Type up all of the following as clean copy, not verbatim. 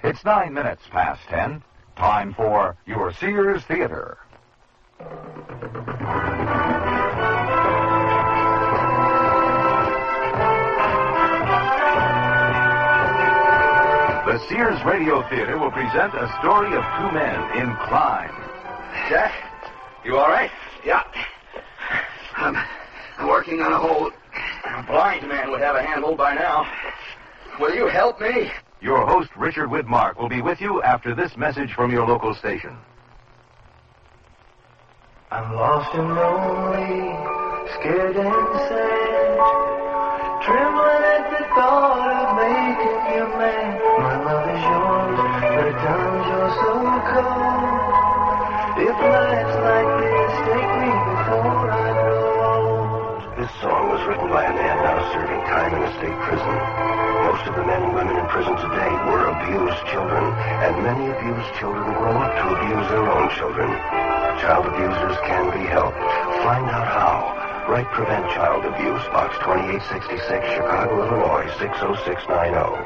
It's 9 minutes past 10. Time for your Sears Theater. The Sears Radio Theater will present a story of two men in crime. Jack, you all right? Yeah. I'm working on a hold. A blind man would have a handle by now. Will you help me? Your host, Richard Widmark, will be with you after this message from your local station. I'm lost and lonely, scared and sad, trembling at the thought of making you mad. My love is yours, but at times you're so cold. If life's like this, take me before I grow old. This song was written by a man now serving time in a state prison. Most of the men and women in prison today were abused children, and many abused children grow up to abuse their own children. Child abusers can be helped. Find out how. Write Prevent Child Abuse, Box 2866, Chicago, Illinois, 60690.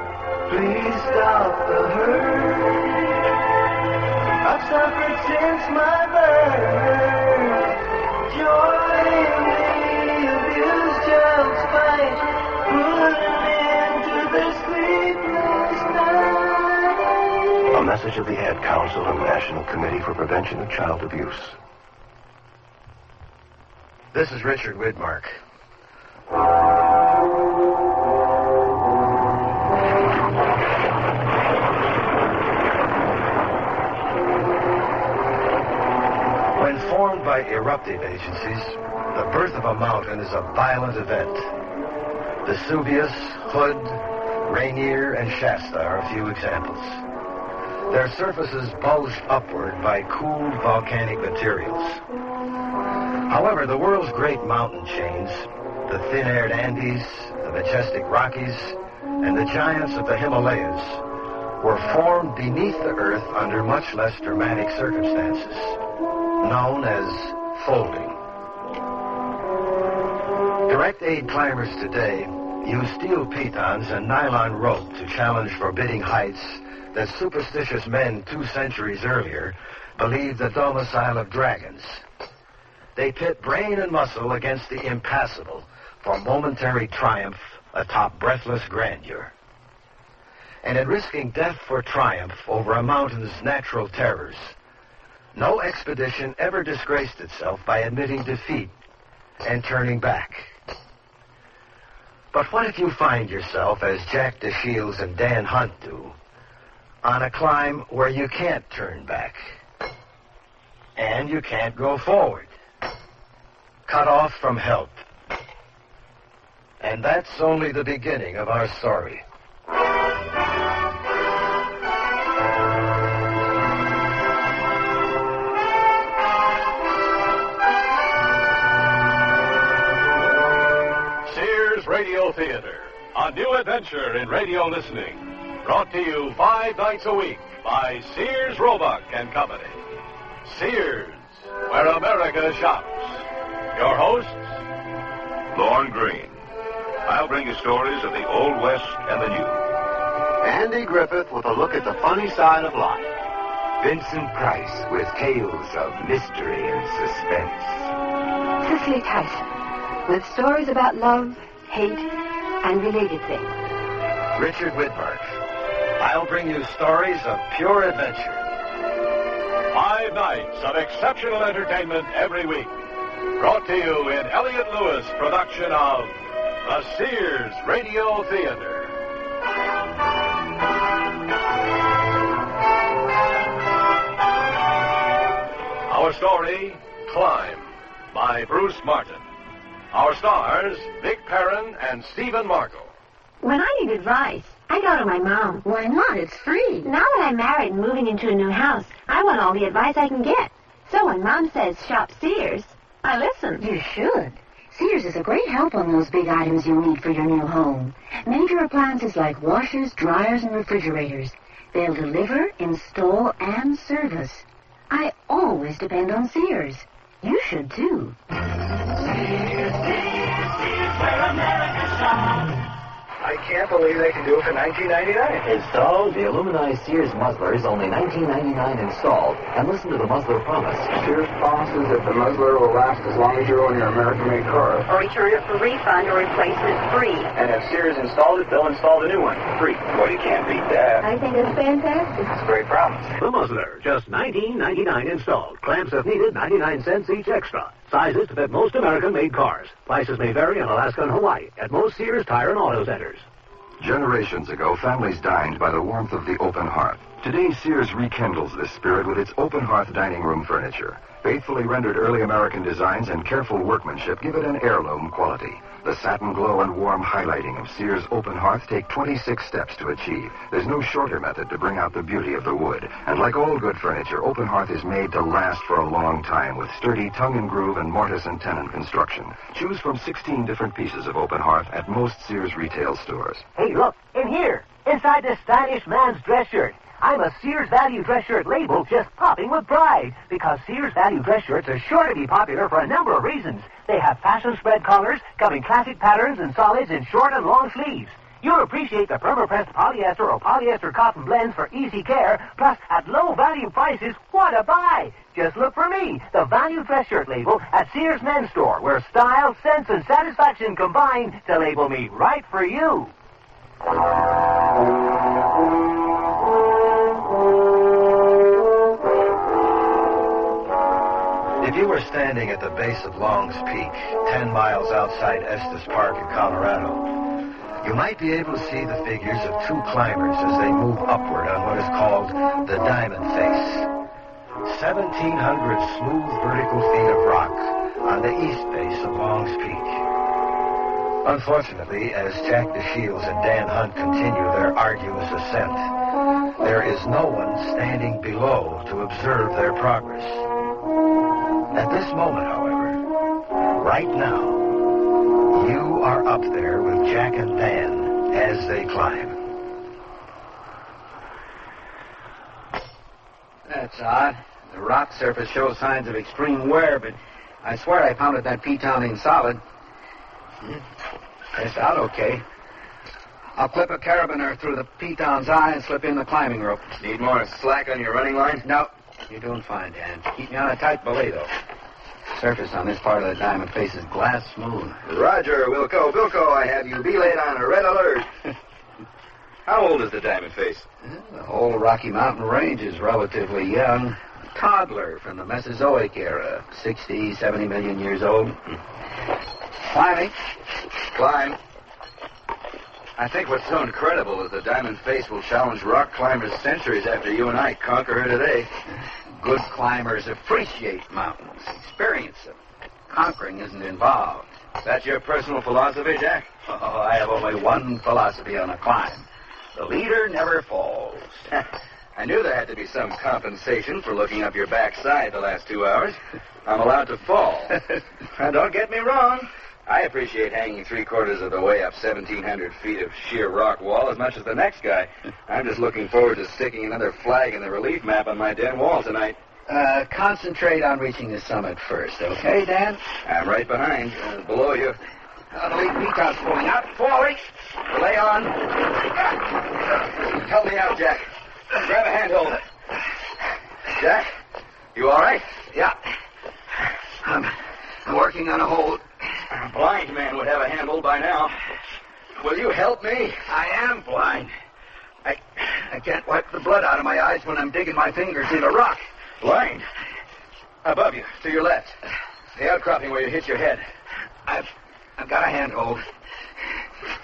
Please stop the hurt. I've suffered since my birth. Join the abused child's fight. Put an end to the sleepless night. A message of the Ad Council and National Committee for Prevention of Child Abuse. This is Richard Widmark. When formed by eruptive agencies, the birth of a mountain is a violent event. Vesuvius, Hood, Rainier, and Shasta are a few examples. Their surfaces bulged upward by cooled volcanic materials. However, the world's great mountain chains, the thin-aired Andes, the majestic Rockies, and the giants of the Himalayas, were formed beneath the earth under much less dramatic circumstances, known as folding. Direct aid climbers today use steel pitons and nylon rope to challenge forbidding heights that superstitious men 2 centuries earlier believed the domicile of dragons. They pit brain and muscle against the impassable for momentary triumph atop breathless grandeur. And in risking death for triumph over a mountain's natural terrors, no expedition ever disgraced itself by admitting defeat and turning back. But what if you find yourself, as Jack DeShields and Dan Hunt do, on a climb where you can't turn back and you can't go forward? Cut off from help. And that's only the beginning of our story. Sears Radio Theater, a new adventure in radio listening. Brought to you 5 nights a week by Sears Roebuck and Company. Sears, where America shops. Your hosts, Lorne Greene. I'll bring you stories of the Old West and the New. Andy Griffith with a look at the funny side of life. Vincent Price with tales of mystery and suspense. Cicely Tyson with stories about love, hate, and related things. Richard Widmark. I'll bring you stories of pure adventure. 5 nights of exceptional entertainment every week. Brought to you in Elliott Lewis' production of the Sears Radio Theater. Our story, Climb, by Bruce Martin. Our stars, Vic Perrin and Stephen Marco. When I need advice, I go to my mom. Why not? It's free. Now that I'm married and moving into a new house, I want all the advice I can get. So when Mom says shop Sears, I listen. You should. Sears is a great help on those big items you need for your new home. Major appliances like washers, dryers, and refrigerators. They'll deliver, install, and service. I always depend on Sears. You should, too. Sears, Sears, Sears, where America shops. I can't believe they can do it for $19.99. Installed, the aluminized Sears muzzler is only $19.99 installed. And listen to the muzzler promise. Sears promises that the muzzler will last as long as you own your American-made car. Or return it for refund or replacement free. And if Sears installed it, they'll install the new one free. Well, you can't beat that. I think it's fantastic. It's a great promise. The muzzler, just $19.99 installed. Clamps if needed, 99 cents each extra. Sizes to fit most American-made cars. Prices may vary in Alaska and Hawaii at most Sears Tire and Auto Centers. Generations ago, families dined by the warmth of the open hearth. Today, Sears rekindles this spirit with its open hearth dining room furniture. Faithfully rendered early American designs and careful workmanship give it an heirloom quality. The satin glow and warm highlighting of Sears open hearth take 26 steps to achieve. There's no shorter method to bring out the beauty of the wood. And like all good furniture, open hearth is made to last for a long time with sturdy tongue and groove and mortise and tenon construction. Choose from 16 different pieces of open hearth at most Sears retail stores. Hey, look, in here, inside this stylish man's dress shirt. I'm a Sears Value dress shirt label just popping with pride because Sears Value dress shirts are sure to be popular for a number of reasons. They have fashion spread collars, come in classic patterns and solids in short and long sleeves. You'll appreciate the perma-pressed polyester or polyester cotton blends for easy care, plus at low value prices, what a buy! Just look for me, the Value dress shirt label at Sears Men's Store, where style, sense, and satisfaction combine to label me right for you. If you were standing at the base of Long's Peak, 10 miles outside Estes Park in Colorado, you might be able to see the figures of two climbers as they move upward on what is called the Diamond Face. 1,700 smooth vertical feet of rock on the east base of Long's Peak. Unfortunately, as Jack DeShields and Dan Hunt continue their arduous ascent, there is no one standing below to observe their progress. At this moment, however, right now, you are up there with Jack and Dan as they climb. That's odd. The rock surface shows signs of extreme wear, but I swear I pounded that piton in solid. It's out okay. I'll clip a carabiner through the piton's eye and slip in the climbing rope. Need more slack on your running line? No. You're doing fine, Dan. Keep me on a tight belay, though. Surface on this part of the Diamond Face is glass smooth. Roger, Wilco. Wilco, I have you belayed on a red alert. How old is the Diamond Face? The whole Rocky Mountain range is relatively young. Toddler from the Mesozoic era. 60, 70 million years old. Climbing. Climb. I think what's so incredible is the Diamond Face will challenge rock climbers centuries after you and I conquer her today. Good climbers appreciate mountains, experience them. Conquering isn't involved. Is that your personal philosophy, Jack? Oh, I have only one philosophy on a climb. The leader never falls. I knew there had to be some compensation for looking up your backside the last 2 hours. I'm allowed to fall. Now, don't get me wrong. I appreciate hanging 3/4 of the way up 1,700 feet of sheer rock wall as much as the next guy. I'm just looking forward to sticking another flag in the relief map on my den wall tonight. Concentrate on reaching the summit first, okay, Dan? I'm right behind, below you. The lead piton's pulling out. Forward. Lay on. Help me out, Jack. Grab a handhold. Jack, you all right? Yeah. I'm working on a hold. A blind man would have a handle by now. Will you help me? I am blind. I can't wipe the blood out of my eyes when I'm digging my fingers in a rock. Blind? Above you, to your left. The outcropping where you hit your head. I've got a handhold.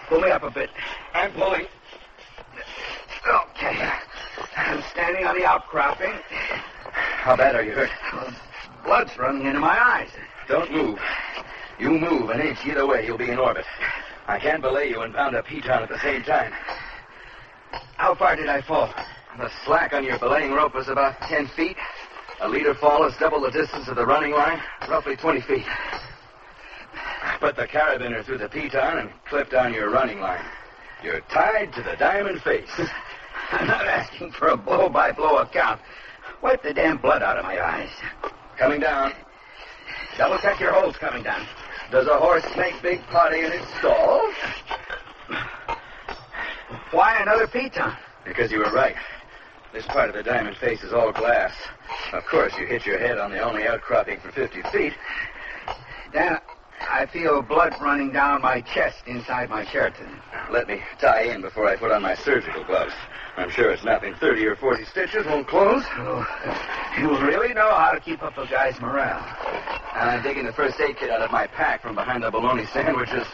Pull me up a bit. I'm pulling. Okay. I'm standing on the outcropping. How bad are you hurt? Blood's running into my eyes. Don't move. You move an inch either way, you'll be in orbit. I can't belay you and pound a piton at the same time. How far did I fall? The slack on your belaying rope was about 10 feet. A leader fall is double the distance of the running line, roughly 20 feet. Put the carabiner through the piton and clip down your running line. You're tied to the Diamond Face. I'm not asking for a blow-by-blow account. Wipe the damn blood out of my eyes. Coming down. Double-check your holes coming down. Does a horse make big potty in its stall? another piton. Because you were right. This part of the diamond face is all glass. Of course, you hit your head on the only outcropping for 50 feet. Dan, I feel blood running down my chest inside my shirt. Let me tie in before I put on my surgical gloves. I'm sure it's nothing. 30 or 40 stitches won't close. Oh, you really know how to keep up a guy's morale. And I'm digging the first aid kit out of my pack from behind the bologna sandwiches.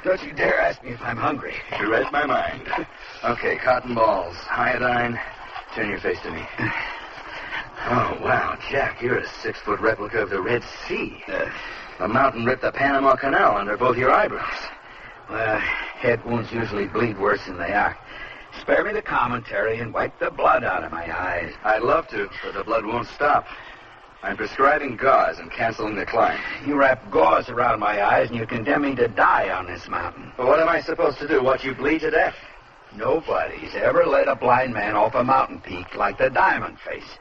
Don't you dare ask me if I'm hungry. You read my mind. Okay, cotton balls, iodine. Turn your face to me. Oh, wow, Jack, you're a 6-foot replica of the Red Sea. The mountain ripped the Panama Canal under both your eyebrows. Well, head wounds usually bleed worse than they are. Spare me the commentary and wipe the blood out of my eyes. I'd love to, but the blood won't stop. I'm prescribing gauze and canceling the climb. You wrap gauze around my eyes and you condemn me to die on this mountain. But what am I supposed to do? Watch you bleed to death? Nobody's ever led a blind man off a mountain peak like the Diamond Face.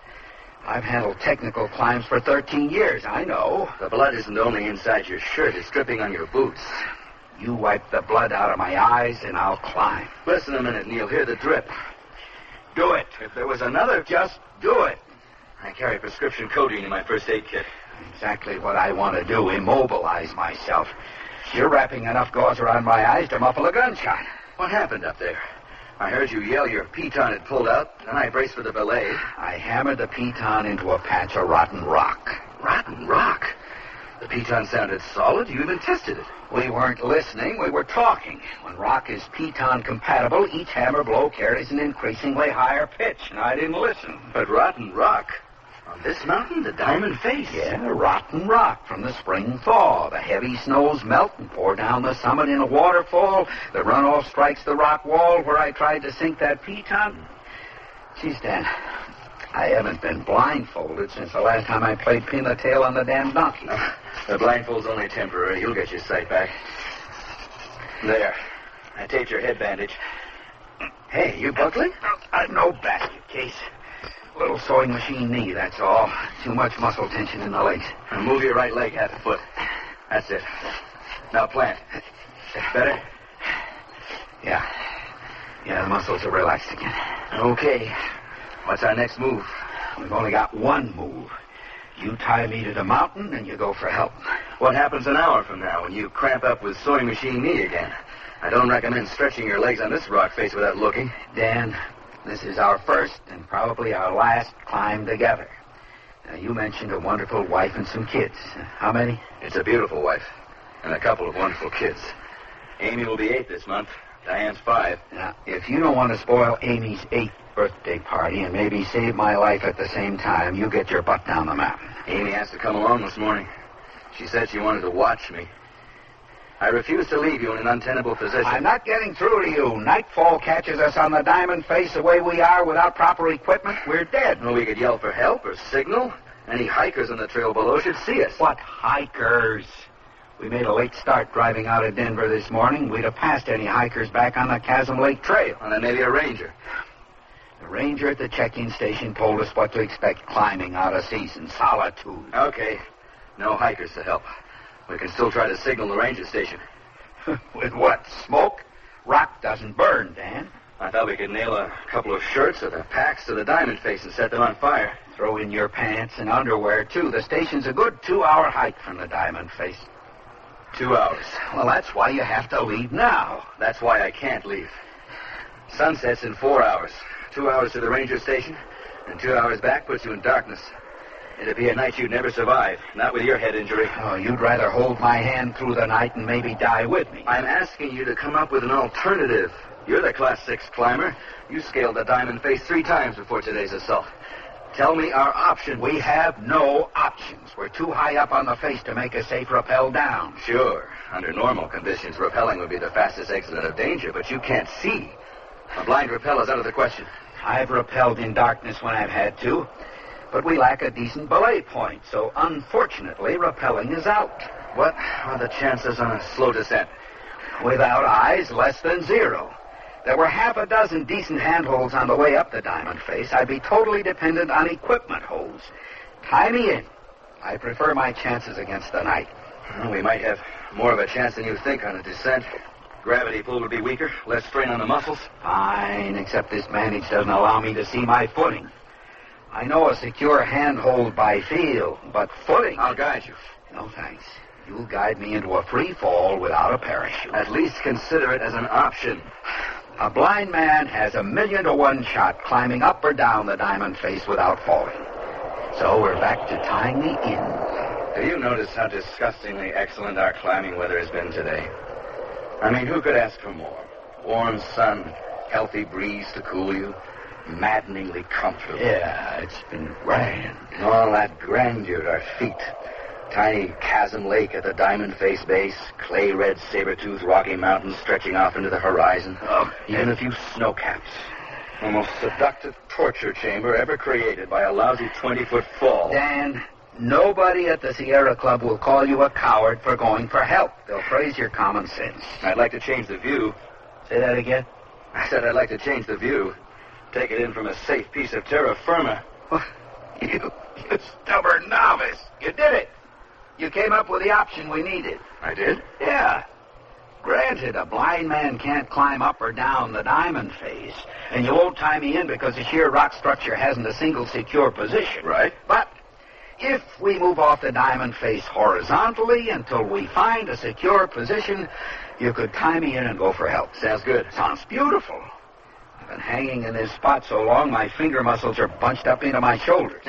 I've handled technical climbs for 13 years, I know. The blood isn't only inside your shirt, it's dripping on your boots. You wipe the blood out of my eyes and I'll climb. Listen a minute, Neil. Hear the drip. Do it. If there was another, just do it. I carry prescription codeine in my first aid kit. Exactly what I want to do, immobilize myself. You're wrapping enough gauze around my eyes to muffle a gunshot. What happened up there? I heard you yell your piton had pulled out, and I braced for the belay. I hammered the piton into a patch of rotten rock. Rotten rock? The piton sounded solid. You even tested it. We weren't listening. We were talking. When rock is piton compatible, each hammer blow carries an increasingly higher pitch, and I didn't listen. But rotten rock? On this mountain, the Diamond Face? Yeah, rotten rock from the spring thaw. The heavy snows melt and pour down the summit in a waterfall. The runoff strikes the rock wall where I tried to sink that piton. Geez, Dan, I haven't been blindfolded since the last time I played pin the tail on the damn donkey. The blindfold's only temporary. You'll get your sight back. There. I taped your head bandage. Hey, you buckling? No basket case. Little sewing machine knee, that's all. Too much muscle tension in the legs. Now move your right leg half a foot. That's it. Now plant. Better? Yeah, the muscles are relaxed again. Okay. What's our next move? We've only got one move. You tie me to the mountain and you go for help. What happens an hour from now when you cramp up with sewing machine knee again? I don't recommend stretching your legs on this rock face without looking. Dan, this is our first and probably our last climb together. Now, you mentioned a wonderful wife and some kids. How many? It's a beautiful wife and a couple of wonderful kids. Amy will be 8 this month. Diane's 5. Now, if you don't want to spoil Amy's 8th birthday party and maybe save my life at the same time, you get your butt down the mountain. Amy asked to come along this morning. She said she wanted to watch me. I refuse to leave you in an untenable position. I'm not getting through to you. Nightfall catches us on the Diamond Face the way we are without proper equipment. We're dead. Well, we could yell for help or signal. Any hikers on the trail below should see us. What hikers? We made a late start driving out of Denver this morning. We'd have passed any hikers back on the Chasm Lake Trail. And then maybe a ranger. The ranger at the check-in station told us what to expect climbing out of season. Solitude. Okay. No hikers to help. We can still try to signal the ranger station. With what? Smoke? Rock doesn't burn, Dan. I thought we could nail a couple of shirts or the packs to the Diamond Face and set them on fire. Throw in your pants and underwear, too. The station's a good 2-hour hike from the Diamond Face. 2 hours. Well, that's why you have to leave now. That's why I can't leave. Sunset's in 4 hours. 2 hours to the ranger station, and 2 hours back puts you in darkness. It'd be a night you'd never survive, not with your head injury. Oh, you'd rather hold my hand through the night and maybe die with me. I'm asking you to come up with an alternative. You're the Class 6 climber. You scaled the Diamond Face 3 times before today's assault. Tell me our option. We have no options. We're too high up on the face to make a safe rappel down. Sure. Under normal conditions, rappelling would be the fastest exit out of danger, but you can't see. A blind rappel is out of the question. I've rappelled in darkness when I've had to, but we lack a decent belay point, so unfortunately, rappelling is out. What are the chances on a slow descent? Without eyes, less than 0. There were half a dozen decent handholds on the way up the Diamond Face. I'd be totally dependent on equipment holds. Tie me in. I prefer my chances against the night. Well, we might have more of a chance than you think on a descent. Gravity pull would be weaker, less strain on the muscles. Fine, except this bandage doesn't allow me to see my footing. I know a secure handhold by feel, but footing... I'll guide you. No, thanks. You'll guide me into a free fall without a parachute. At least consider it as an option. A blind man has 1,000,000 to 1 shot climbing up or down the diamond face without falling. So we're back to tying me in. Have you noticed how disgustingly excellent our climbing weather has been today? I mean, who could ask for more? Warm sun, healthy breeze to cool you, maddeningly comfortable. Yeah, it's been grand. All that grandeur at our feet. Tiny chasm lake at the diamond face base, clay-red saber-toothed Rocky Mountains stretching off into the horizon. Even a few snow caps. The most seductive torture chamber ever created by a lousy 20-foot fall. Dan, nobody at the Sierra Club will call you a coward for going for help. They'll praise your common sense. I'd like to change the view. Say that again? I said I'd like to change the view. Take it in from a safe piece of terra firma. You stubborn novice. You did it. You came up with the option we needed. I did? Yeah. Granted, a blind man can't climb up or down the diamond face, and you won't tie me in because the sheer rock structure hasn't a single secure position. Right. But if we move off the diamond face horizontally until we find a secure position, you could tie me in and go for help. Sounds good. Sounds beautiful. I've been hanging in this spot so long, my finger muscles are bunched up into my shoulders.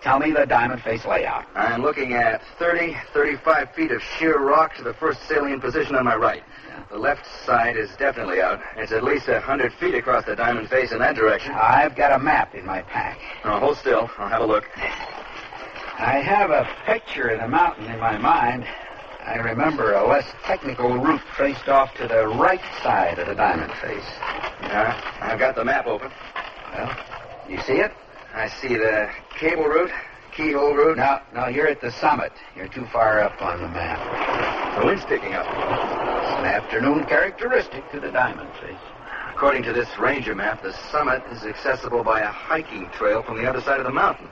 Tell me the diamond face layout. I'm looking at 35 feet of sheer rock to the first salient position on my right. Yeah. The left side is definitely out. It's at least 100 feet across the diamond face in that direction. I've got a map in my pack. Oh, hold still. I'll have a look. I have a picture of the mountain in my mind. I remember a less technical route traced off to the right side of the diamond face. Yeah, I've got the map open. Well, you see it? I see the cable route, keyhole route. No, you're at the summit. You're too far up on the map. The wind's picking up. It's an afternoon characteristic to the diamond face. According to this ranger map, the summit is accessible by a hiking trail from the other side of the mountain.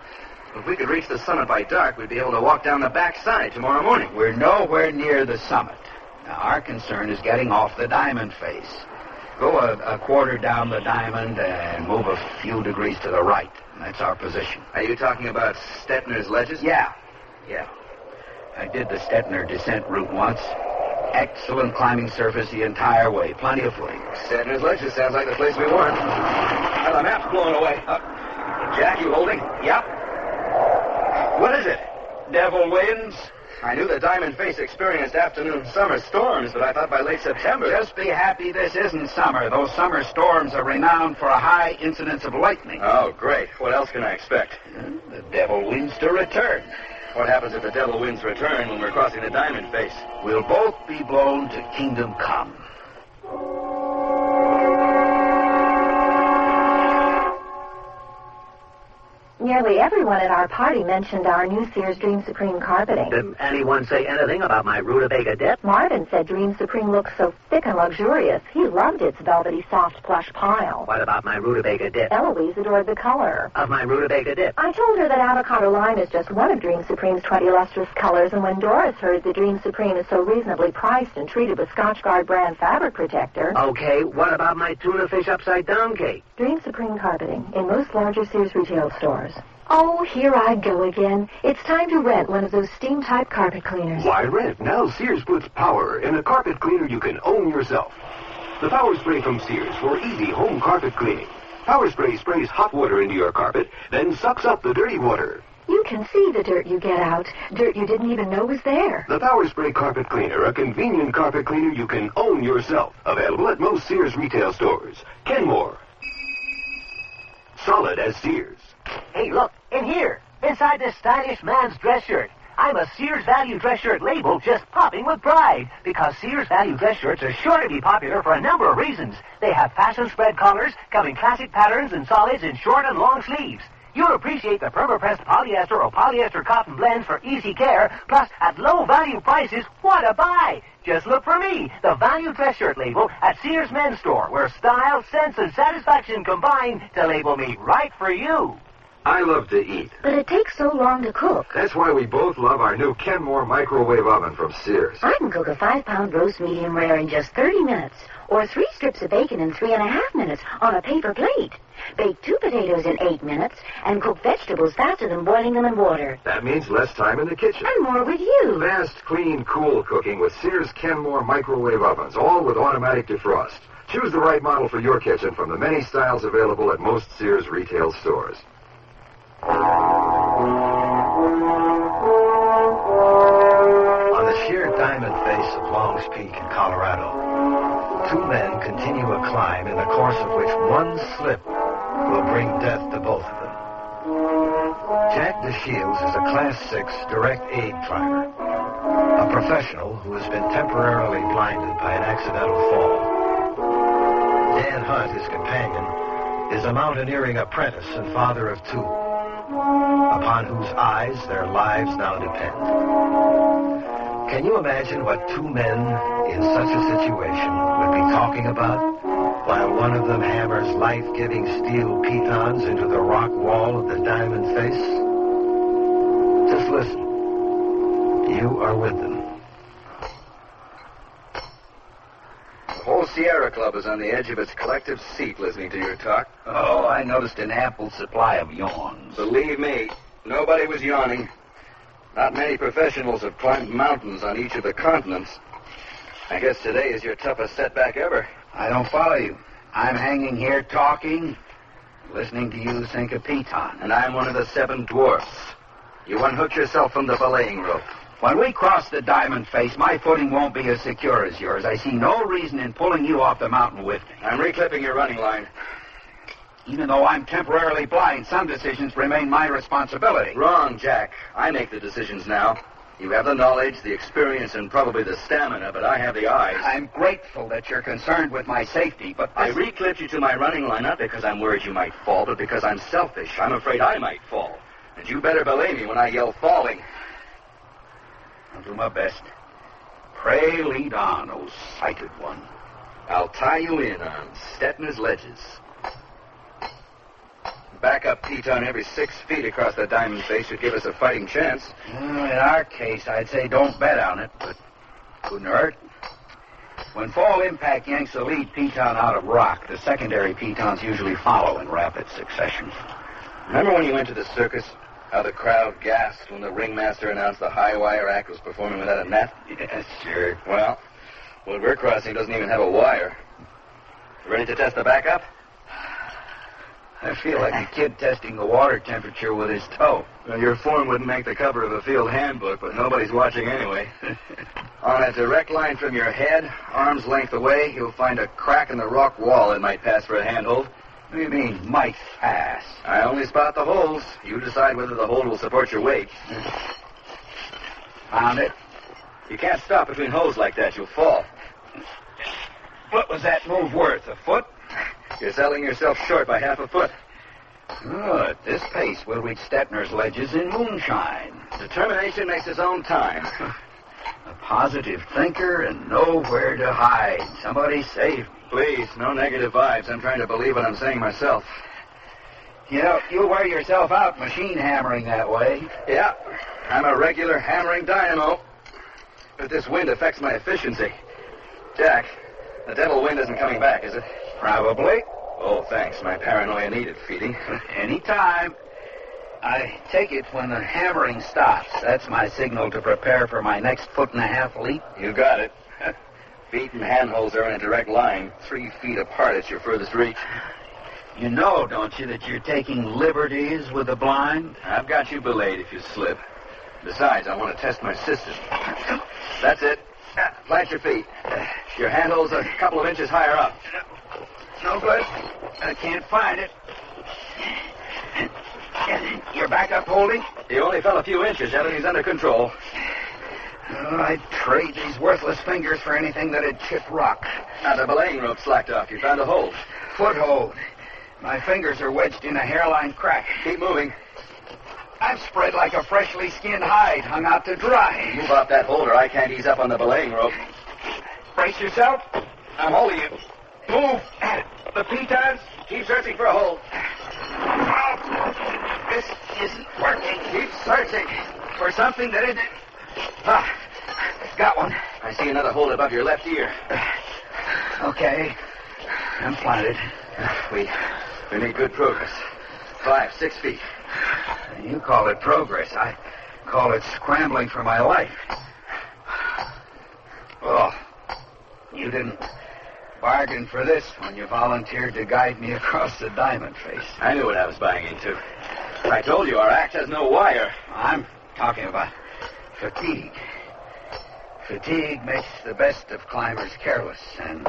If we could reach the summit by dark, we'd be able to walk down the back side tomorrow morning. We're nowhere near the summit. Now, our concern is getting off the diamond face. Go a quarter down the diamond and move a few degrees to the right. That's our position. Are you talking about Stetner's Ledges? Yeah. I did the Stetner descent route once. Excellent climbing surface the entire way. Plenty of footing. Stetner's Ledges sounds like the place we want. Well, the map's blowing away. Jack, you holding? Yep. What is it? Devil winds. I knew the Diamond Face experienced afternoon summer storms, but I thought by late September... Just be happy this isn't summer. Those summer storms are renowned for a high incidence of lightning. Oh, great. What else can I expect? The devil winds to return. What happens if the devil winds return when we're crossing the Diamond Face? We'll both be blown to kingdom come. Nearly everyone at our party mentioned our new Sears Dream Supreme carpeting. Did anyone say anything about my rutabaga dip? Marvin said Dream Supreme looks so thick and luxurious. He loved its velvety, soft, plush pile. What about my rutabaga dip? Eloise adored the color of my rutabaga dip. I told her that avocado lime is just one of Dream Supreme's 20 lustrous colors, and when Doris heard that Dream Supreme is so reasonably priced and treated with Scotchgard brand fabric protector... Okay, what about my tuna fish upside-down cake? Dream Supreme carpeting in most larger Sears retail stores. Oh, here I go again. It's time to rent one of those steam-type carpet cleaners. Why rent? Now Sears puts power in a carpet cleaner you can own yourself. The Power Spray from Sears for easy home carpet cleaning. Power Spray sprays hot water into your carpet, then sucks up the dirty water. You can see the dirt you get out. Dirt you didn't even know was there. The Power Spray Carpet Cleaner, a convenient carpet cleaner you can own yourself. Available at most Sears retail stores. Kenmore. Solid as Sears. Hey, look, in here, inside this stylish man's dress shirt. I'm a Sears Value dress shirt label just popping with pride because Sears Value dress shirts are sure to be popular for a number of reasons. They have fashion spread collars, come in classic patterns and solids in short and long sleeves. You'll appreciate the perma-pressed polyester or polyester cotton blends for easy care, plus at low value prices, what a buy! Just look for me, the Value dress shirt label at Sears Men's Store, where style, sense, and satisfaction combine to label me right for you. I love to eat. But it takes so long to cook. That's why we both love our new Kenmore microwave oven from Sears. I can cook a 5-pound roast medium rare in just 30 minutes, or 3 strips of bacon in 3.5 minutes on a paper plate. Bake 2 potatoes in 8 minutes, and cook vegetables faster than boiling them in water. That means less time in the kitchen. And more with you. Fast, clean, cool cooking with Sears Kenmore microwave ovens, all with automatic defrost. Choose the right model for your kitchen from the many styles available at most Sears retail stores. On the sheer diamond face of Long's Peak in Colorado, 2 men continue a climb in the course of which one slip will bring death to both of them. Jack DeShields is a Class 6 direct aid climber, a professional who has been temporarily blinded by an accidental fall. Dan Hunt, his companion, is a mountaineering apprentice and father of 2, upon whose eyes their lives now depend. Can you imagine what 2 men in such a situation would be talking about while one of them hammers life-giving steel pitons into the rock wall of the diamond face? Just listen. You are with them. The whole Sierra Club is on the edge of its collective seat listening to your talk. Oh, I noticed an ample supply of yawns. Believe me, nobody was yawning. Not many professionals have climbed mountains on each of the continents. I guess today is your toughest setback ever. I don't follow you. I'm hanging here talking, listening to you sink a piton. And I'm one of the 7 dwarfs. You unhook yourself from the belaying rope. When we cross the diamond face, my footing won't be as secure as yours. I see no reason in pulling you off the mountain with me. I'm reclipping your running line. Even though I'm temporarily blind, some decisions remain my responsibility. Wrong, Jack. I make the decisions now. You have the knowledge, the experience, and probably the stamina, but I have the eyes. I'm grateful that you're concerned with my safety, but I reclipped you to my running line not because I'm worried you might fall, but because I'm selfish. I'm afraid I might fall. And you better belay me when I yell falling. I'll do my best. Pray lead on, O sighted one. I'll tie you in on Stetner's ledges. Backup piton every 6 feet across the diamond face should give us a fighting chance. In our case, I'd say don't bet on it, but couldn't hurt. When fall impact yanks the lead piton out of rock, the secondary pitons usually follow in rapid succession. Remember when you went to the circus? How the crowd gasped when the ringmaster announced the high wire act was performing without a net? Yes, sure. Well, what we're crossing doesn't even have a wire. You ready to test the backup? I feel like a kid testing the water temperature with his toe. Well, your form wouldn't make the cover of a field handbook, but nobody's watching anyway. On a direct line from your head, arm's length away, you'll find a crack in the rock wall that might pass for a handhold. What do you mean, might pass? I only spot the holes. You decide whether the hole will support your weight. Found it. You can't stop between holes like that. You'll fall. What was that move worth? A foot? You're selling yourself short by half a foot. Oh, at this pace, we'll reach Stetner's ledges in moonshine. Determination makes its own time. A positive thinker and nowhere to hide. Somebody save me. Please, no negative vibes. I'm trying to believe what I'm saying myself. You know, you'll wear yourself out machine hammering that way. Yeah, I'm a regular hammering dynamo. But this wind affects my efficiency. Jack, the devil wind isn't coming back, is it? Probably. Oh, thanks. My paranoia needed feeding. Anytime. I take it when the hammering stops. That's my signal to prepare for my next 1.5 leap. You got it. Feet and handholds are in a direct line. 3 feet apart at your furthest reach. You know, don't you, that you're taking liberties with the blind? I've got you belayed if you slip. Besides, I want to test my system. That's it. Plant your feet. Your handholds a couple of inches higher up. No good. I can't find it. Your backup holding? He only fell a few inches. Everything's under control. Oh, I'd trade these worthless fingers for anything that'd chip rock. Now, the belaying rope slacked off. You found a hold. Foothold. My fingers are wedged in a hairline crack. Keep moving. I'm spread like a freshly skinned hide, hung out to dry. Move off that hold or I can't ease up on the belaying rope. Brace yourself. I'm holding you. Move. The pitons. Keep searching for a hold. This isn't working. Keep searching for something that isn't. Ah, got one. I see another hole above your left ear. Okay. I'm planted. We made good progress. 5, 6 feet. You call it progress. I call it scrambling for my life. Oh, you didn't bargain for this when you volunteered to guide me across the diamond face. I knew what I was buying into. I told you our act has no wire. I'm talking about fatigue. Fatigue makes the best of climbers careless, and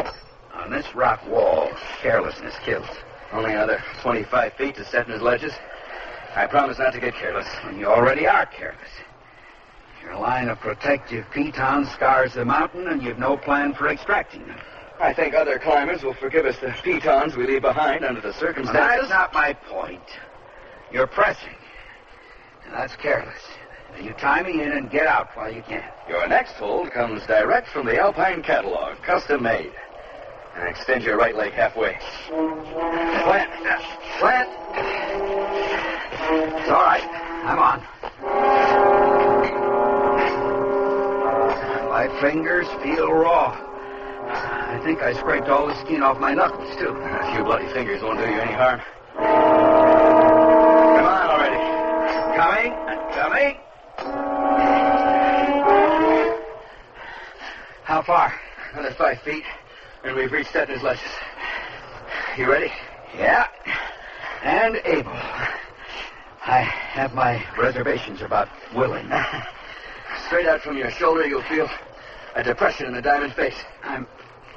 on this rock wall, carelessness kills. Only another 25 feet to Stettner's ledges. I promise not to get careless. And you already are careless. Your line of protective pitons scars the mountain, and you've no plan for extracting them. I think other climbers will forgive us the pitons we leave behind under the circumstances. That's not my point. You're pressing, and that's careless. Now you tie me in and get out while you can. Your next hold comes direct from the Alpine catalog, custom made. And extend your right leg halfway. Plant. It's all right. I'm on. My fingers feel raw. I think I scraped all the skin off my knuckles, too. A few bloody fingers won't do you any harm. Come on already. Coming. How far? Another 5 feet, and we've reached Stettner's ledges. You ready? Yeah. And able. I have my reservations about willing. Straight out from your shoulder, you'll feel a depression in the diamond face. I'm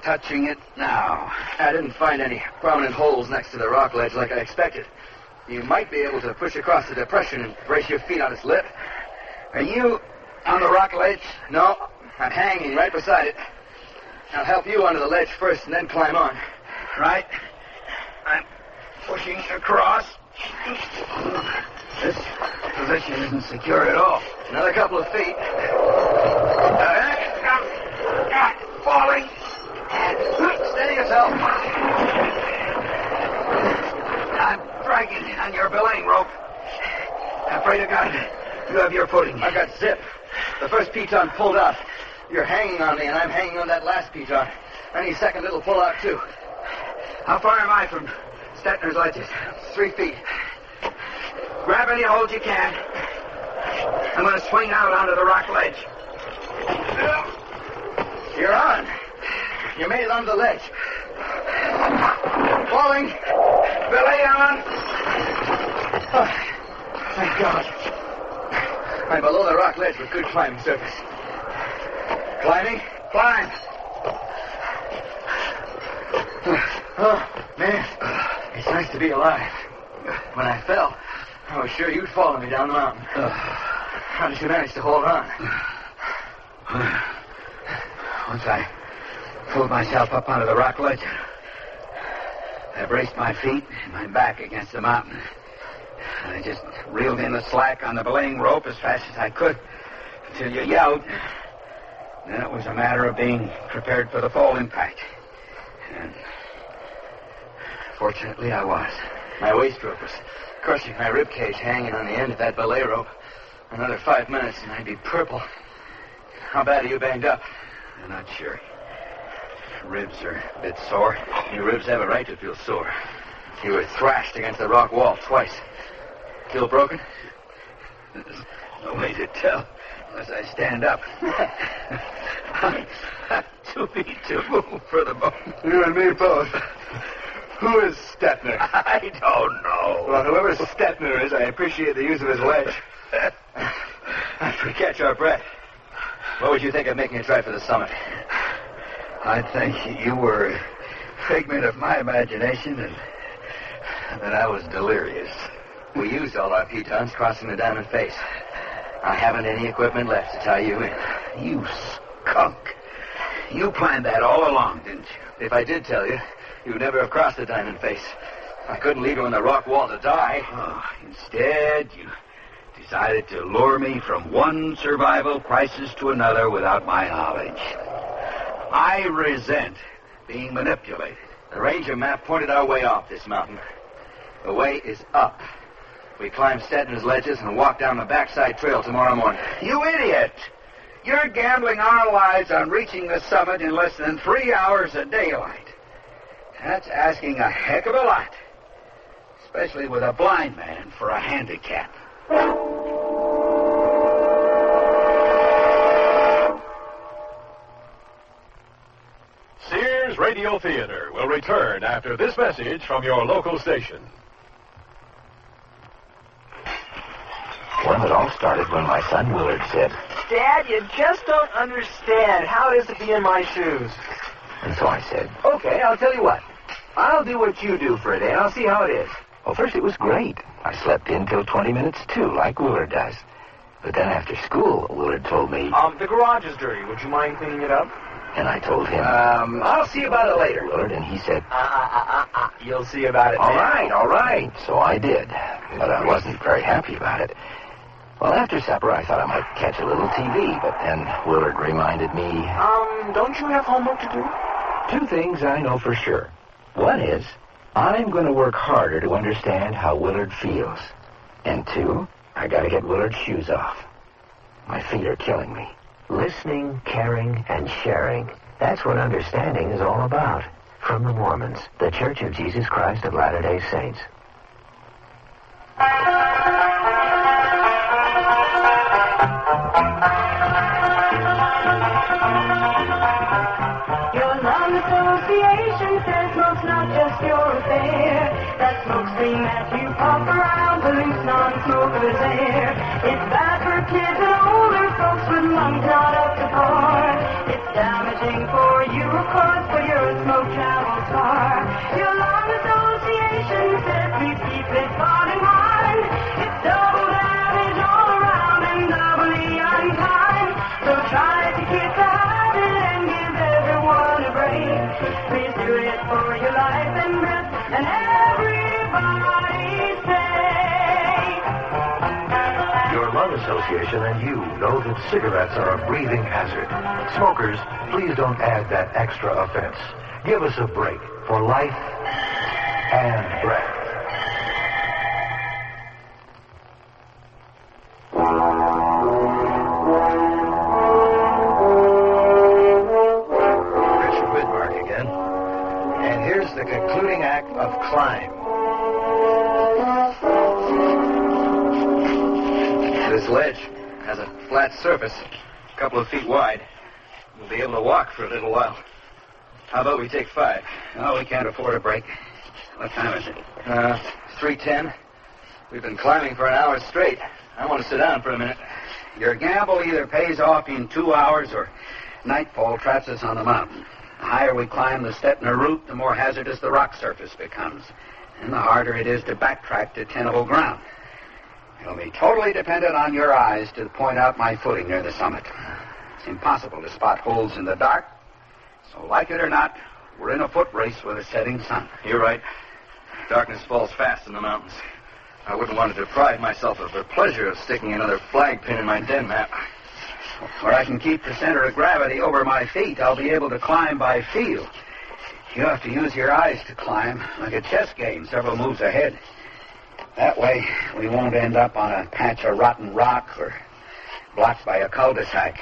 touching it now. I didn't find any prominent holes next to the rock ledge like I expected. You might be able to push across the depression and brace your feet on its lip. Are you on the rock ledge? No, I'm hanging right beside it. I'll help you onto the ledge first and then climb on. Right. I'm pushing across. This position isn't secure at all. Another couple of feet. Falling. Steady yourself. I'm dragging on your belaying rope. I pray to God you have your footing. I've got zip. The first piton pulled out. You're hanging on me, and I'm hanging on that last piton. Any second it'll pull out, too. How far am I from Stettner's ledges? 3 feet. Grab any hold you can. I'm going to swing out onto the rock ledge. You're on. You made it onto the ledge. Falling. Belay on. Oh, thank God. I'm below the rock ledge with good climbing surface. Climbing? Climb. Oh, man. It's nice to be alive. When I fell, I was sure you'd follow me down the mountain. How did you manage to hold on? Once I pulled myself up onto the rock ledge, I braced my feet and my back against the mountain. I just reeled in the slack on the belaying rope as fast as I could until you yelled. Then it was a matter of being prepared for the fall impact. And fortunately, I was. My waist rope was crushing my rib cage hanging on the end of that belay rope. Another 5 minutes and I'd be purple. How bad are you banged up? I'm not sure. Ribs are a bit sore. Your ribs have a right to feel sore. You were thrashed against the rock wall twice. Feel broken? There's no way to tell unless I stand up. I'm too weak to move for the moment. You and me both. Who is Stettner? I don't know. Well, whoever Stettner is, I appreciate the use of his ledge. After we catch our breath, what would you think of making a try for the summit? I think you were a figment of my imagination and that I was delirious. We used all our pitons crossing the diamond face. I haven't any equipment left to tie you in. You skunk. You planned that all along, didn't you? If I did tell you, you'd never have crossed the diamond face. I couldn't leave you on the rock wall to die. Oh, instead, you decided to lure me from one survival crisis to another without my knowledge. I resent being manipulated. The ranger map pointed our way off this mountain. The way is up. We climb Stetner's ledges and walk down the backside trail tomorrow morning. You idiot! You're gambling our lives on reaching the summit in less than 3 hours of daylight. That's asking a heck of a lot. Especially with a blind man for a handicap. Sears Radio Theater will return after this message from your local station. Well, it all started when my son Willard said, Dad, you just don't understand how it is to be in my shoes. and so I said, Okay, I'll tell you what. I'll do what you do for a day, and I'll see how it is. well, first it was great. I slept in till 20 minutes, too, like Willard does. But then after school, Willard told me... The garage is dirty. Would you mind cleaning it up? And I told him... I'll see about it later. Willard, and he said... You'll see about it All now. right. So I did. But I wasn't very happy about it. Well, after supper, I thought I might catch a little TV, but then Willard reminded me... Don't you have homework to do? 2 things I know for sure. One is, I'm going to work harder to understand how Willard feels. And 2, I got to get Willard's shoes off. My feet are killing me. Listening, caring, and sharing. That's what understanding is all about. From the Mormons, the Church of Jesus Christ of Latter-day Saints. Your lung association says smoke's not just your affair. That smoke screen that you puff around pollutes non-smokers' air. It's bad for kids and older folks with lungs not up to par. It's damaging for you, of course, but your smoke travels far. Your lung association says please keep this thought in mind. It's double damage all around and doubly unkind. So try to keep the habit and give everyone a break. Please do it for your life and breath and everybody's sake. Your lung association and you know that cigarettes are a breathing hazard. Smokers, please don't add that extra offense. Give us a break for life and breath. Richard Widmark again. And here's the concluding act of Climb. This ledge has a flat surface, a couple of feet wide. We'll be able to walk for a little while. How about we take 5? Oh, we can't afford a break. What time is it? 3:10. We've been climbing for an hour straight. I want to sit down for a minute. Your gamble either pays off in 2 hours or nightfall traps us on the mountain. The higher we climb the Stetner route, the more hazardous the rock surface becomes. And the harder it is to backtrack to tenable ground. It'll be totally dependent on your eyes to point out my footing near the summit. It's impossible to spot holes in the dark. So, like it or not, we're in a foot race with a setting sun. You're right. Darkness falls fast in the mountains. I wouldn't want to deprive myself of the pleasure of sticking another flag pin in my den map. Where I can keep the center of gravity over my feet, I'll be able to climb by feel. You have to use your eyes to climb, like a chess game, several moves ahead. That way, we won't end up on a patch of rotten rock or blocked by a cul-de-sac.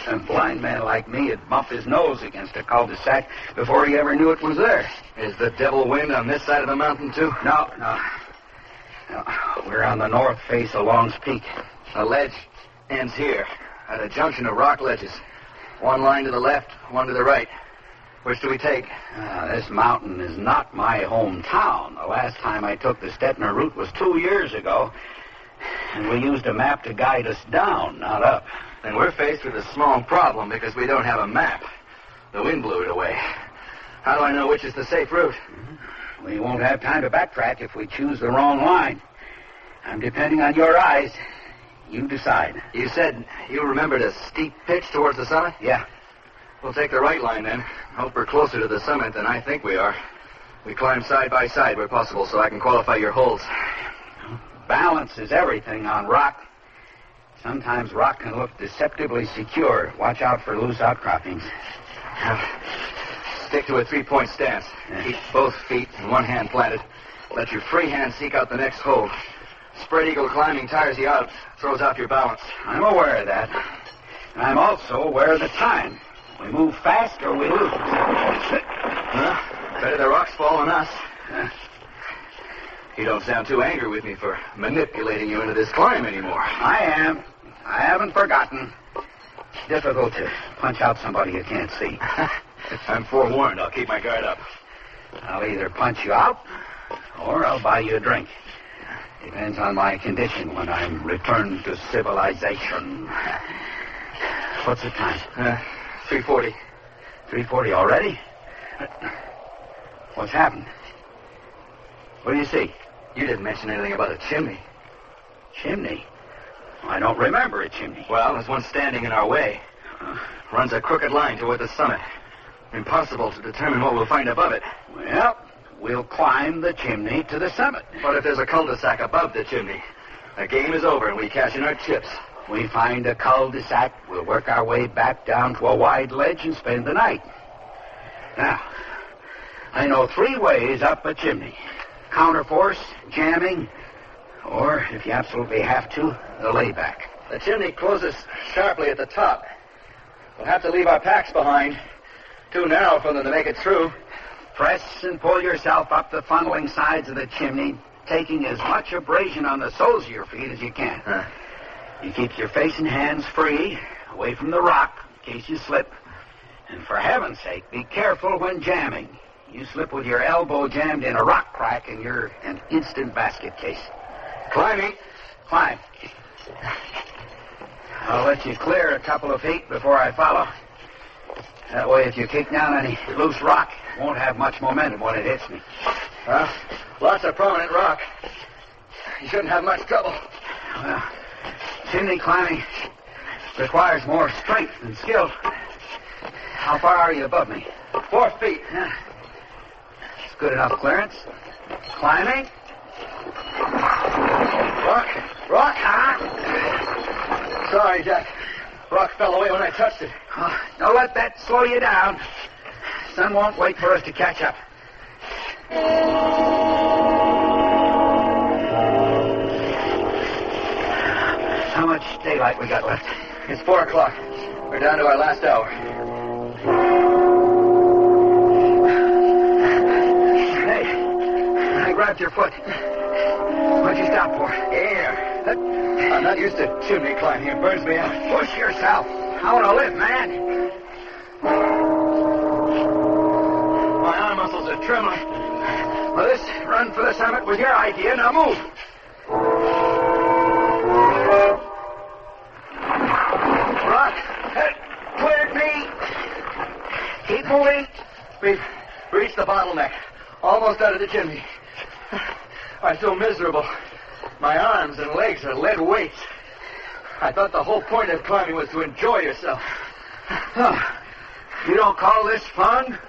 A blind man like me would bump his nose against a cul-de-sac before he ever knew it was there. Is the devil wind on this side of the mountain, too? No. We're on the north face of Long's Peak. The ledge ends here, at a junction of rock ledges. One line to the left, one to the right. Which do we take? This mountain is not my hometown. The last time I took the Stetner route was 2 years ago. And we used a map to guide us down, not up. Then we're faced with a small problem because we don't have a map. The wind blew it away. How do I know which is the safe route? We won't have time to backtrack if we choose the wrong line. I'm depending on your eyes. You decide. You said you remembered a steep pitch towards the summit? Yeah. We'll take the right line then. Hope we're closer to the summit than I think we are. We climb side by side where possible so I can qualify your holes. Balance is everything on rock. Sometimes rock can look deceptively secure. Watch out for loose outcroppings. Stick to a 3-point stance. Keep both feet and one hand planted. Let your free hand seek out the next hole. Spread eagle climbing tires you out, throws off your balance. I'm aware of that. And I'm also aware of the time. We move fast or we lose. Better the rocks fall on us. You don't sound too angry with me for manipulating you into this climb anymore. I am. I haven't forgotten. It's difficult to punch out somebody you can't see. I'm forewarned. I'll keep my guard up. I'll either punch you out or I'll buy you a drink. Depends on my condition when I'm returned to civilization. What's the time? 3:40. 3:40 already? What's happened? What do you see? You didn't mention anything about a chimney. Chimney? I don't remember a chimney. Well, there's one standing in our way. Runs a crooked line toward the summit. Impossible to determine what we'll find above it. Well, we'll climb the chimney to the summit. But if there's a cul-de-sac above the chimney, the game is over and we cash in our chips. We find a cul-de-sac, we'll work our way back down to a wide ledge and spend the night. Now, I know 3 ways up a chimney. Counterforce, jamming, or, if you absolutely have to, the layback. The chimney closes sharply at the top. We'll have to leave our packs behind. Too narrow for them to make it through. Press and pull yourself up the funneling sides of the chimney, taking as much abrasion on the soles of your feet as you can. You keep your face and hands free, away from the rock, in case you slip. And for heaven's sake, be careful when jamming. You slip with your elbow jammed in a rock crack and you're an instant basket case. Climbing. Climb. I'll let you clear a couple of feet before I follow. That way, if you kick down any loose rock, it won't have much momentum when it hits me. Lots of prominent rock. You shouldn't have much trouble. Well, chimney climbing requires more strength than skill. How far are you above me? 4 feet. It's good enough clearance. Climbing. Rock. Sorry, Jack. Rock fell away when I touched it. Don't let that slow you down. Sun won't wait for us to catch up. How much daylight we got left? It's 4 o'clock. We're down to our last hour. Hey, I grabbed your foot. What'd you stop for? Air. I'm not used to chimney climbing. It burns me out. Push yourself. I want to live, man. My arm muscles are trembling. Well, this run for the summit was your idea. Now move. Rock. Cleared me. Keep moving. We've reached the bottleneck. Almost out of the chimney. I feel miserable. My arms and legs are lead weights. I thought the whole point of climbing was to enjoy yourself. You don't call this fun?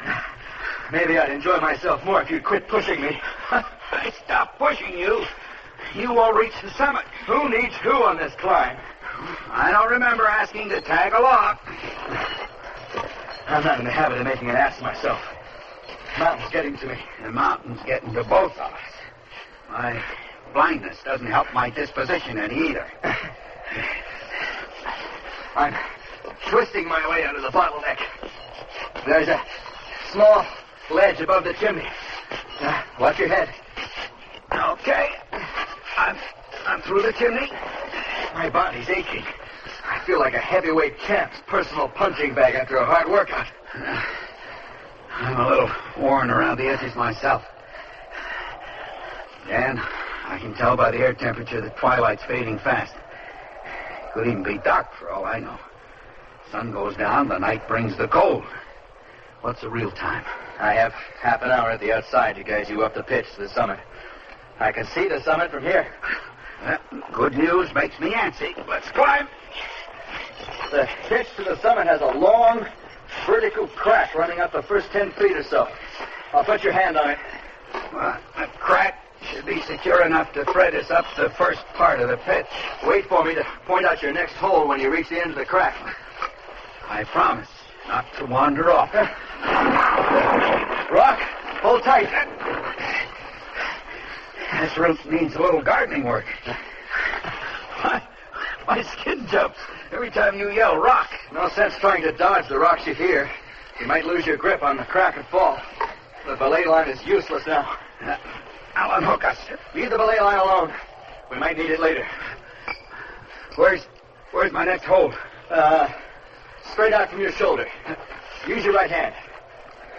Maybe I'd enjoy myself more if you'd quit pushing me. I stopped pushing you. You won't reach the summit. Who needs who on this climb? I don't remember asking to tag along. I'm not in the habit of making an ass of myself. The mountain's getting to me. The mountain's getting to both of us. My blindness doesn't help my disposition any either. I'm twisting my way out of the bottleneck. There's a small ledge above the chimney. Watch your head. Okay. I'm through the chimney. My body's aching. I feel like a heavyweight champ's personal punching bag after a hard workout. I'm a little worn around the edges myself. Dan, I can tell by the air temperature that twilight's fading fast. Could even be dark for all I know. Sun goes down, the night brings the cold. What's the real time? I have half an hour at the outside to guide you up the pitch to the summit. I can see the summit from here. Well, good news makes me antsy. Let's climb. The pitch to the summit has a long, vertical crack running up the first 10 feet or so. I'll put your hand on it. Well, that crack should be secure enough to thread us up the first part of the pitch. Wait for me to point out your next hole when you reach the end of the crack. I promise not to wander off. Rock, hold tight. This root needs a little gardening work. My skin jumps every time you yell rock. No sense trying to dodge the rocks you hear. You might lose your grip on the crack and fall. The belay line is useless now. I'll unhook us. Leave the belay line alone. We might need it later. Where's my next hold? Straight out from your shoulder. Use your right hand.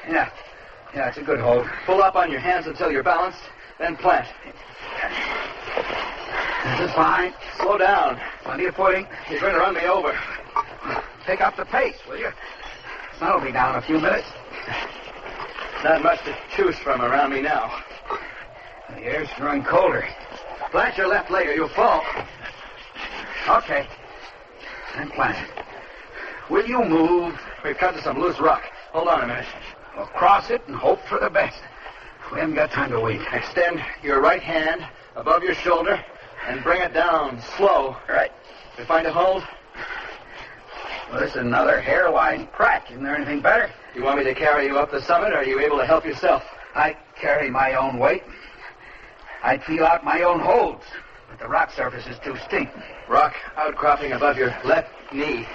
Yeah, it's a good hold. Pull up on your hands until you're balanced, then plant. This is fine. Slow down. Plenty of footing. You're going to run me over. Pick up the pace, will you? Sun'll be down in a few minutes. Not much to choose from around me now. The air's growing colder. Plant your left leg or you'll fall. Okay. I'm planted. Will you move? We've cut to some loose rock. Hold on a minute. We'll cross it and hope for the best. We haven't got time to wait. Extend your right hand above your shoulder and bring it down slow. Right. You find a hold? Well, this is another hairline crack. Isn't there anything better? You want me to carry you up the summit, or are you able to help yourself? I carry my own weight. I'd feel out my own holds, but the rock surface is too steep. Rock outcropping above your left knee.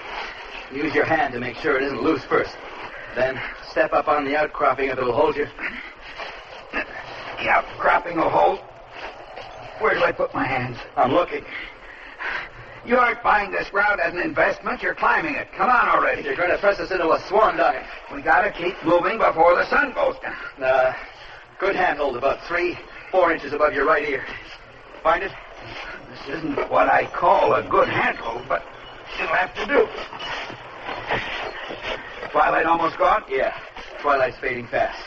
Use your hand to make sure it isn't loose first. Then step up on the outcropping if it'll hold you. The outcropping will hold. Where do I put my hands? I'm looking. You aren't buying this ground as an investment. You're climbing it. Come on already. You're going to press us into a swan dive. We got to keep moving before the sun goes down. Good handhold, about 3-4 inches above your right ear. Find it? This isn't what I call a good handhold, but it'll have to do. Twilight almost gone? Yeah. Twilight's fading fast.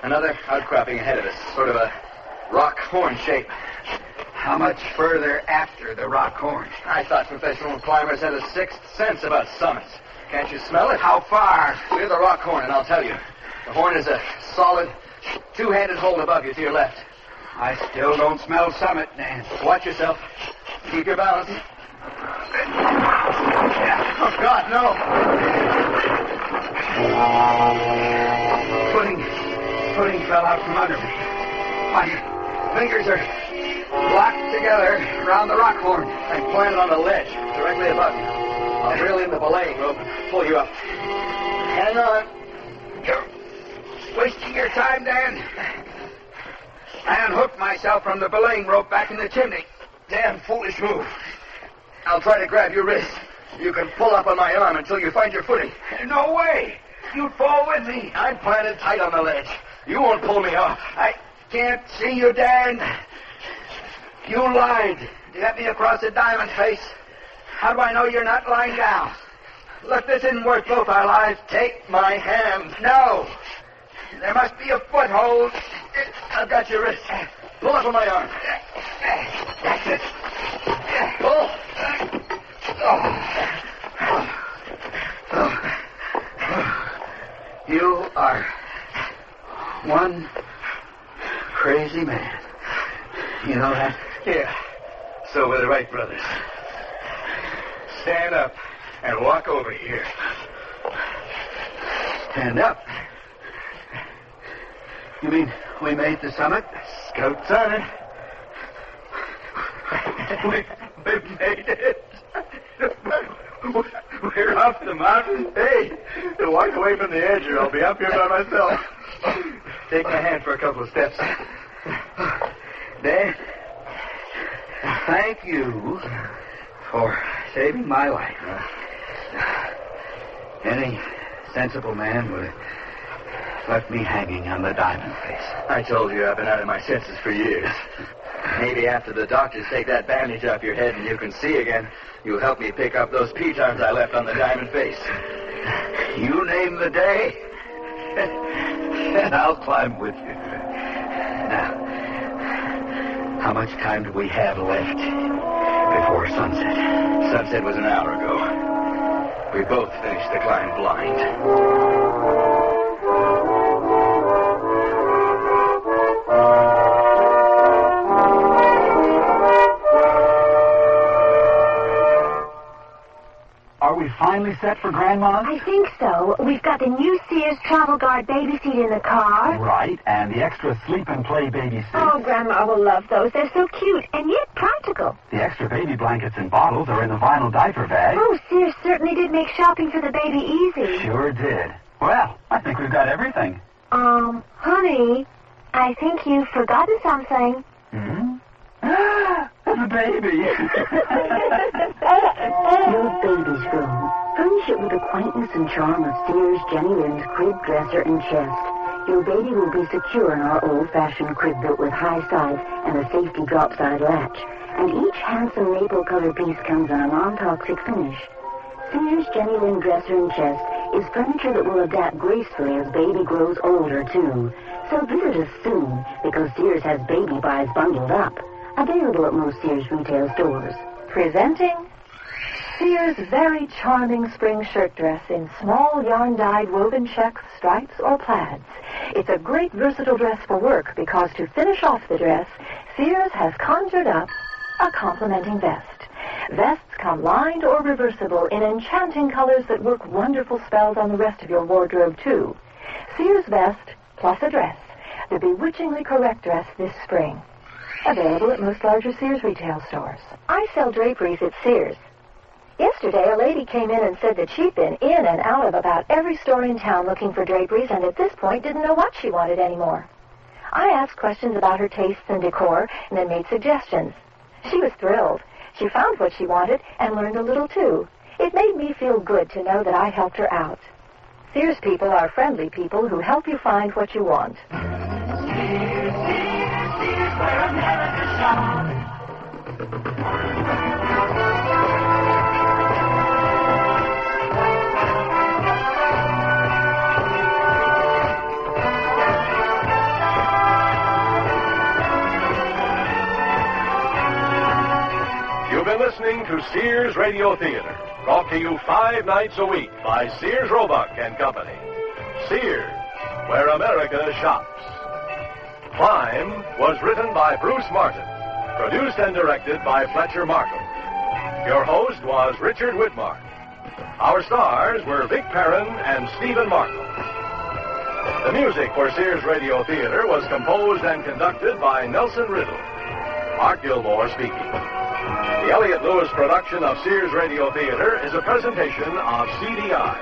Another outcropping ahead of us. Sort of a rock horn shape. How much further after the rock horn? I thought professional climbers had a sixth sense about summits. Can't you smell it? How far? Clear the rock horn and I'll tell you. The horn is a solid, two-handed hold above you to your left. I still don't smell summit, Dan. Watch yourself. Keep your balance. Oh, God, no. Footing fell out from under me. My fingers are locked together around the rock horn. I'm planted on a ledge directly above you. I'll reel in the belaying rope and pull you up. Hang on. You're wasting your time, Dan. I unhooked myself from the belaying rope back in the chimney. Damn foolish move. I'll try to grab your wrist. You can pull up on my arm until you find your footing. No way. You'd fall with me. I'm planted tight on the ledge. You won't pull me off. I can't see you, Dan. You lied. You got me across the diamond face. How do I know you're not lying down? Look, this isn't worth both our lives. Take my hand. No. There must be a foothold. I've got your wrist. Pull up on my arm. That's it. Pull. You are one crazy man. You know that? Yeah. So were the Wright brothers. Stand up and walk over here. Stand up? You mean we made the summit? Scouts on it. We've made it. We're up the mountain. Hey, walk away from the edge or I'll be up here by myself. Take my hand for a couple of steps. Dan, thank you for saving my life. Any sensible man would have left me hanging on the diamond face. I told you I've been out of my senses for years. Maybe after the doctors take that bandage off your head and you can see again, you'll help me pick up those pitons I left on the diamond face. You name the day, and I'll climb with you. Now, how much time do we have left before sunset? Sunset was an hour ago. We both finished the climb blind. Are we fine? finally set for Grandma? I think so. We've got the new Sears Travel Guard baby seat in the car. Right, and the extra sleep and play baby seat. Oh, Grandma will love those. They're so cute and yet practical. The extra baby blankets and bottles are in the vinyl diaper bag. Oh, Sears certainly did make shopping for the baby easy. Sure did. Well, I think we've got everything. Honey, I think you've forgotten something. The baby. Your baby's room. Furnish it with the quaintness and charm of Sears Jenny Lynn's crib, dresser, and chest. Your baby will be secure in our old-fashioned crib built with high sides and a safety drop-side latch. And each handsome maple-colored piece comes in a non-toxic finish. Sears Jenny Lynn dresser and chest is furniture that will adapt gracefully as baby grows older, too. So visit us soon, because Sears has baby buys bundled up. Available at most Sears retail stores. Presenting Sears' very charming spring shirt dress in small yarn-dyed woven checks, stripes, or plaids. It's a great versatile dress for work because to finish off the dress, Sears has conjured up a complementing vest. Vests come lined or reversible in enchanting colors that work wonderful spells on the rest of your wardrobe, too. Sears vest plus a dress. The bewitchingly correct dress this spring. Available at most larger Sears retail stores. I sell draperies at Sears. Yesterday, a lady came in and said that she'd been in and out of about every store in town looking for draperies and at this point didn't know what she wanted anymore. I asked questions about her tastes and decor and then made suggestions. She was thrilled. She found what she wanted and learned a little, too. It made me feel good to know that I helped her out. Sears people are friendly people who help you find what you want. Sears, where America shops. You've been listening to Sears Radio Theater, brought to you 5 nights a week by Sears Roebuck and Company. Sears, where America shops. Climb was written by Bruce Martin, produced and directed by Fletcher Markham. Your host was Richard Widmark. Our stars were Vic Perrin and Stephen Markle. The music for Sears Radio Theater was composed and conducted by Nelson Riddle. Mark Gilmore speaking. The Elliott Lewis production of Sears Radio Theater is a presentation of CDI.